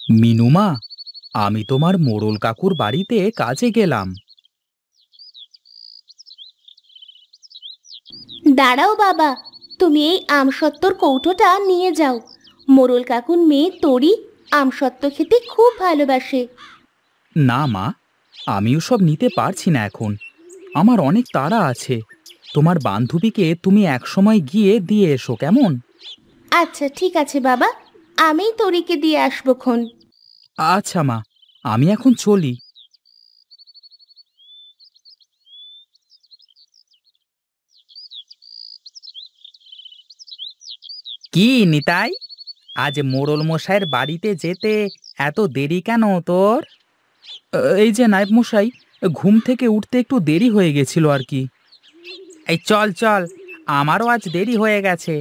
মিনুমা, আমি তোমার মোড়ল কাকুর বাড়িতে কাজে গেলাম। দাঁড়াও বাবা, তুমি এই আমসত্ত্বর কৌটোটা নিয়ে যাও। মোড়ল কাকুর মেয়ে তরি আমসত্ত্ব খেতে খুব ভালোবাসে। না মা, আমি ওসব নিতে পারছি না এখন। আমার অনেক তাড়া আছে। তোমার বান্ধবীকে তুমি একসময় গিয়ে দিয়ে এসো, কেমন? আচ্ছা ঠিক আছে বাবা, আমিই তরিকে দিয়ে আসবো খন। আচ্ছা মা, আমি এখন চলি। কি নিতাই, আজ মোড়ল মশাইয়ের বাড়িতে যেতে এত দেরি কেন তোর? এই যে নায়েব মশাই, ঘুম থেকে উঠতে একটু দেরি হয়ে গেছিল আর কি। এই চল চল, আমারও আজ দেরি হয়ে গেছে।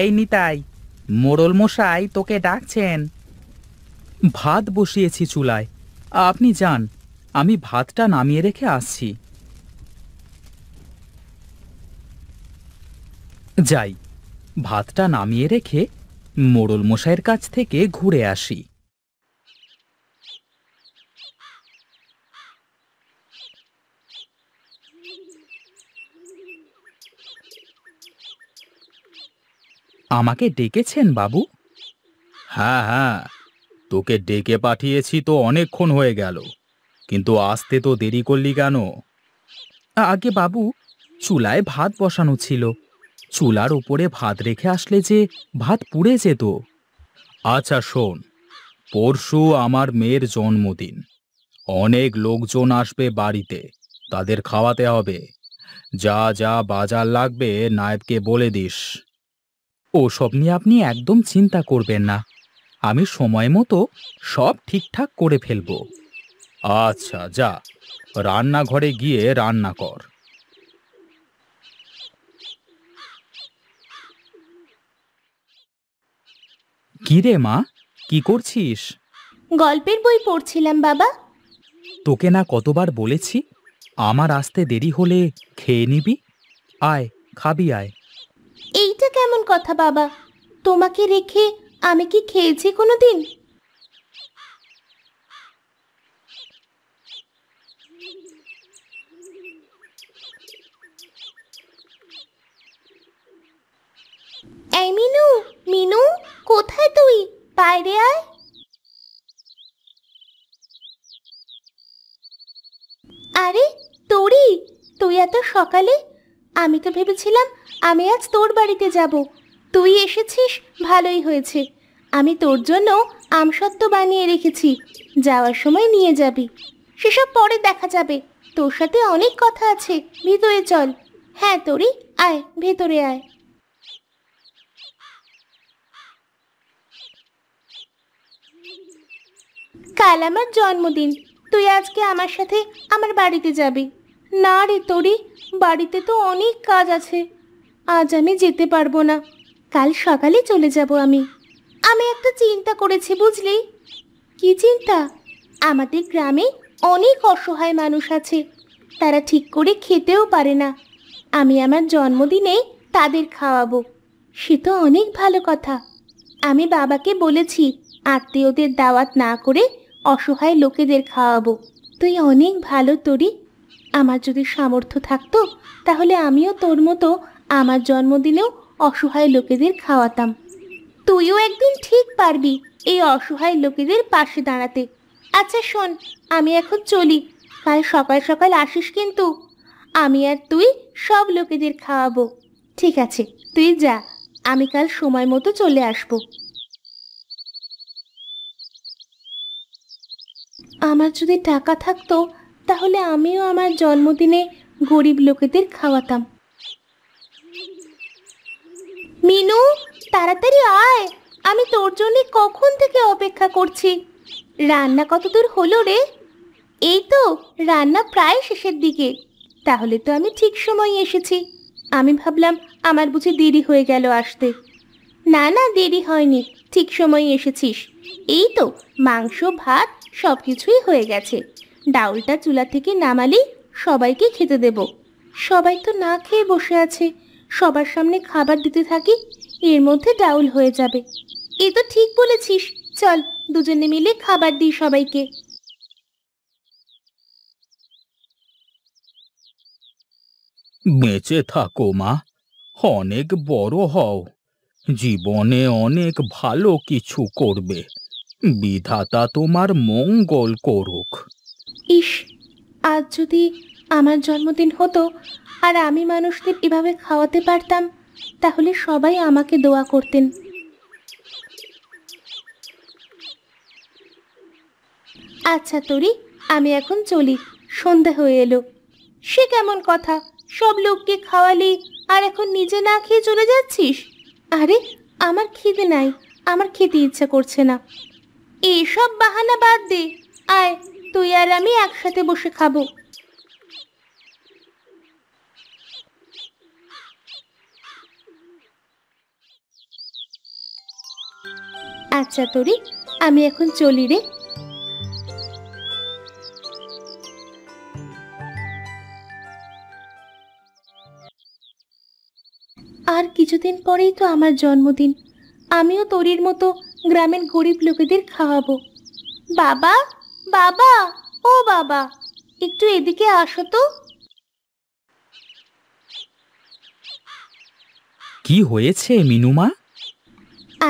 এই নিতাই, মোড়ল মশাই তোকে ডাকছেন। ভাত বসিয়েছি চুলায়, আপনি যান, আমি ভাতটা নামিয়ে রেখে আসছি। যাই, ভাতটা নামিয়ে রেখে মোড়ল মশাইয়ের কাছ থেকে ঘুরে আসি। আমাকে ডেকেছেন বাবু? হ্যাঁ হ্যাঁ, তোকে ডেকে পাঠিয়েছি তো অনেকক্ষণ হয়ে গেল, কিন্তু আসতে তো দেরি করলি কেন? আগে বাবু, চুলায় ভাত বসানো ছিল, চুলার উপরে ভাত রেখে আসলে যে ভাত পুড়ে যেত। আচ্ছা শোন, পরশু আমার মেয়ের জন্মদিন, অনেক লোকজন আসবে বাড়িতে, তাদের খাওয়াতে হবে। যা যা বাজার লাগবে নায়েবকে বলে দিস। ওসব নিয়ে আপনি একদম চিন্তা করবেন না, আমি সময় মতো সব ঠিকঠাক করে ফেলবো। আচ্ছা যা, রান্নাঘরে গিয়ে রান্না কর। কি রে মা, কি করছিস? গল্পের বই পড়ছিলাম বাবা। তোকে না কতবার বলেছি, আমার আসতে দেরি হলে খেয়ে নিবি। আয়, খাবি আয়। এইটা কেমন কথা বাবা? তোমাকে রেখে আমি কি খেয়েছি কোনোদিন? এই মিনু, মিনু, কোথায় তুই? বাইরে আয়। আরে তরি, তুই এত সকালে? আমি তো ভেবেছিলাম আমি আজ তোর বাড়িতে যাব। তুই এসেছিস, ভালোই হয়েছে। আমি তোর জন্য আমসত্ত্ব বানিয়ে রেখেছি, যাওয়ার সময় নিয়ে যাবি। সেসব পরে দেখা যাবে, তোর সাথে অনেক কথা আছে, ভিতরে চল। হ্যাঁ তরি, আয় ভেতরে আয়। কাল আমার জন্মদিন, তুই আজকে আমার সাথে আমার বাড়িতে যাবি। না রে তোরি, বাড়িতে তো অনেক কাজ আছে, আজ আমি যেতে পারবো না। কাল সকালে চলে যাব আমি। আমি একটা চিন্তা করেছি বুঝলি। কি চিন্তা? আমাদের গ্রামে অনেক অসহায় মানুষ আছে, তারা ঠিক করে খেতেও পারে না। আমি আমার জন্মদিনে তাদের খাওয়াবো, সে তো অনেক ভালো কথা। আমি বাবাকে বলেছি আত্মীয়দের দাওয়াত না করে অসহায় লোকেদের খাওয়াবো। তুই অনেক ভালো তরি, আমার যদি সামর্থ্য থাকতো তাহলে আমিও তোর মতো আমার জন্মদিনেও অসহায় লোকেদের খাওয়াতাম। তুইও একদিন ঠিক পারবি এই অসহায় লোকেদের পাশে দাঁড়াতে। আচ্ছা শোন, আমি এখন চলি, কাল সকাল সকাল আসিস কিন্তু। আমি আর তুই সব লোকেদের খাওয়াবো। ঠিক আছে, তুই যা, আমি কাল সময় মতো চলে আসবো। আমার যদি টাকা থাকতো তাহলে আমিও আমার জন্মদিনে গরিব লোকেদের খাওয়াতাম। মিনু, তাড়াতাড়ি আয়, আমি তোর জন্য কখন থেকে অপেক্ষা করছি। রান্না কতদূর হলো রে? এই তো, রান্না প্রায় শেষের দিকে। তাহলে তো আমি ঠিক সময় এসেছি। আমি ভাবলাম আমার বুঝি দেরি হয়ে গেল আসতে। না না, দেরি হয়নি, ঠিক সময়ে এসেছিস। এই তো মাংস ভাত সব কিছুই হয়ে গেছে। ডাউলটা চুলা থেকে নামালি সবাইকে খেতে দেব। সবাই তো না খেয়ে বসে আছে, সবার সামনে খাবার দিতে থাকি, এর মধ্যে ডাউল হয়ে যাবে। এ তো ঠিক বলেছিস, চল দুজনে মিলে খাবার দিই সবাইকে। বেঁচে থাকো মা, অনেক বড় হও, জীবনে অনেক ভালো কিছু করবে। বিধাতা তোমার মঙ্গল করুক। ইস, আজ যদি আমার জন্মদিন হতো আর আমি মানুষদের এভাবে খাওয়াতে পারতাম, তাহলে সবাই আমাকে দোয়া করতেন। আচ্ছা তরি, আমি এখন চলি, সন্ধ্যা হয়ে এলো। সে কেমন কথা, সব লোককে খাওয়ালি আর এখন নিজে না খেয়ে চলে যাচ্ছিস? আরে, আমার খিদে নাই, আমার খেতে ইচ্ছা করছে না। এসব বাহানা বাদ দে, আয় তুই আর আমি একসাথে বসে খাবো। আচ্ছা তরি, আমি এখন চলি রে। আর কিছুদিন পরেই তো আমার জন্মদিন, আমিও তরির মতো গ্রামের গরিব লোকেদের খাওয়াবো। বাবা, বাবা, ও বাবা, একটু এদিকে আসো তো। কি হয়েছে মিনুমা?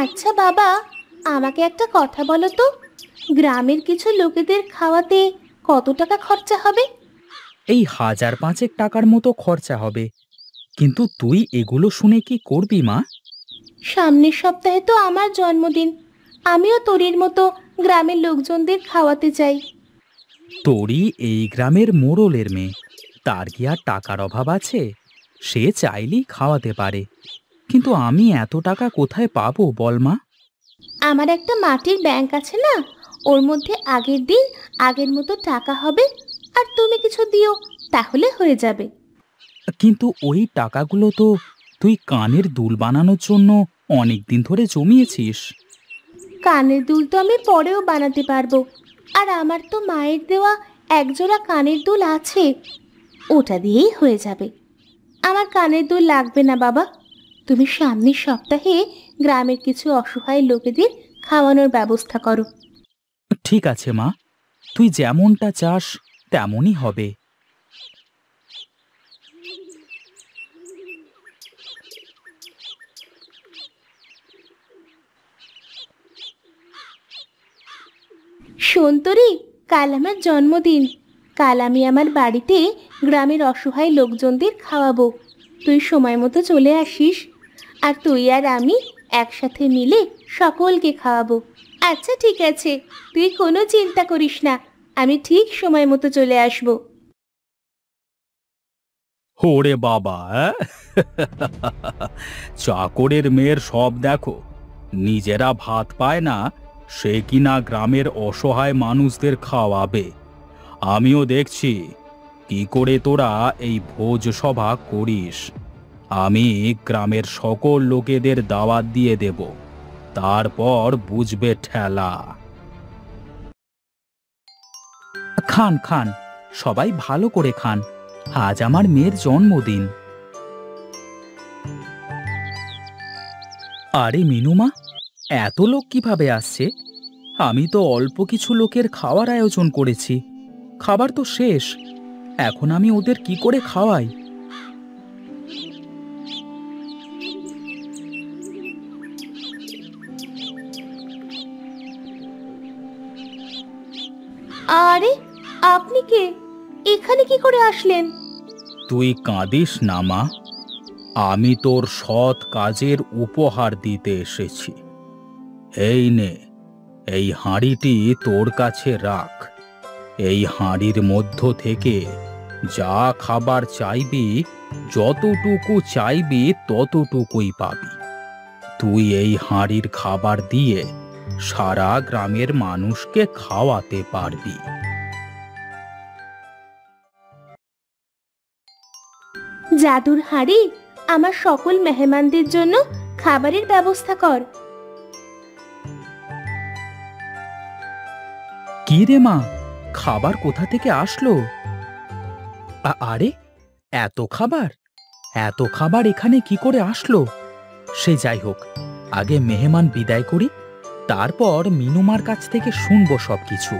আচ্ছা বাবা, আমাকে একটা কথা বলো তো, গ্রামের কিছু লোকেদের খাওয়াতে কত টাকা খরচা হবে? এই 1,000-5 টাকার মতো খরচা হবে। কিন্তু তুই এগুলো শুনে কি করবি মা? সামনের সপ্তাহে তো আমার জন্মদিন, আমিও তরির মতো গ্রামের লোকজনদের খাওয়াতে চাই। তোরই এই গ্রামের মোড়লের মেয়ে, তার কি আর টাকার অভাব আছে? সে চাইলেই খাওয়াতে পারে, কিন্তু আমি এত টাকা কোথায় পাবো বল মা? আমার একটা মাটির ব্যাংক আছে না, ওর মধ্যে আগের দিন আগের মতো টাকা হবে, আর তুমি কিছু দিও, তাহলে হয়ে যাবে। কিন্তু ওই টাকাগুলো তো তুই কানের দুল বানানোর জন্য অনেক দিন ধরে জমিয়েছিস। কানের দুল তো আমি পরেও বানাতে পারবো, আর আমার তো মায়ের দেওয়া একজোড়া কানের দুল আছে, ওটা দিয়েই হয়ে যাবে। আমার কানের দুল লাগবে না বাবা, তুমি সামনের সপ্তাহে গ্রামের কিছু অসহায় লোকেদের খাওয়ানোর ব্যবস্থা করো। ঠিক আছে মা, তুই যেমনটা চাস তেমনই হবে। শোন তরি, কাল আমার জন্মদিন, কাল আমি আমার বাড়িতে গ্রামের অসহায় লোকজনদের খাওয়াবো। তুই সময় মতো চলে আসিস, আর তুই আর আমি একসাথে মিলে সকলকে খাওয়াবো। আচ্ছা ঠিক আছে, তুই কোনো চিন্তা করিস না, আমি ঠিক সময় মতো চলে আসবো। ওরে বাবা, অ্যাঁ? চাকরের মেয়ের সব দেখো, নিজেরা ভাত পায় না, সে কিনা গ্রামের অসহায় মানুষদের খাওয়াবে। আমিও দেখছি কি করে তোরা এই ভোজ সভা করিস। আমি গ্রামের সকল লোকেদের দাওয়াত দিয়ে দেব, তারপর বুঝবে ঠেলা। খান খান, সবাই ভালো করে খান, আজ আমার মেয়ের জন্মদিন। আরে মিনুমা, এত লোক কিভাবে আসছে? আমি তো অল্প কিছু লোকের খাওয়ার আয়োজন করেছি, খাবার তো শেষ, এখন আমি ওদের কি করে খাওয়াই? আরে, আপনি কে? এখানে কি করে আসলেন? তুই কাঁদিস না মা, আমি তোর সৎ কাজের উপহার দিতে এসেছি। এই নে, এই হাঁড়িটি তোর কাছে রাখ। এই হাঁড়ির মধ্য থেকে যা খাবার চাইবি, যতটুকু চাইবি ততটুকুই পাবি। তুই এই হাঁড়ির খাবার দিয়ে সারা গ্রামের মানুষকে খাওয়াতে পারবি। জাদুর হাঁড়ি আমার সকল মেহমানদের জন্য খাবারের ব্যবস্থা কর। কি রে মা, খাবার কোথা থেকে আসলো? আরে, এত খাবার এত খাবার এখানে কি করে আসলো? সে যাই হোক, আগে মেহমান বিদায় করি, তারপর মিনুমার কাছ থেকে শুনবো সবকিছু।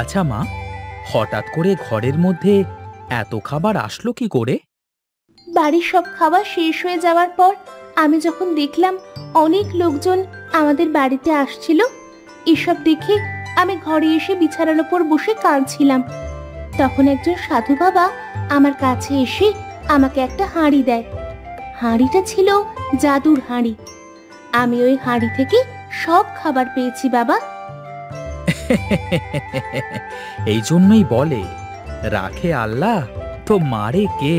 আচ্ছা মা, হঠাৎ করে ঘরের মধ্যে এত খাবার আসলো কি করে? বাড়ির সব খাবার শেষ হয়ে যাওয়ার পর আমি যখন দেখলাম অনেক লোকজন আমাদের বাড়িতে আসছিল, এসব দেখে আমি ঘরে এসে বিছানার ওপর বসে কাঁদছিলাম। তখন একজন সাধু বাবা আমার কাছে এসে আমাকে একটা হাঁড়ি দেয়। হাঁড়িটা ছিল জাদুর হাঁড়ি। আমি ওই হাঁড়ি থেকে সব খাবার পেয়েছি বাবা। এই জন্যই বলে, রাখে আল্লাহ তো মারে কে।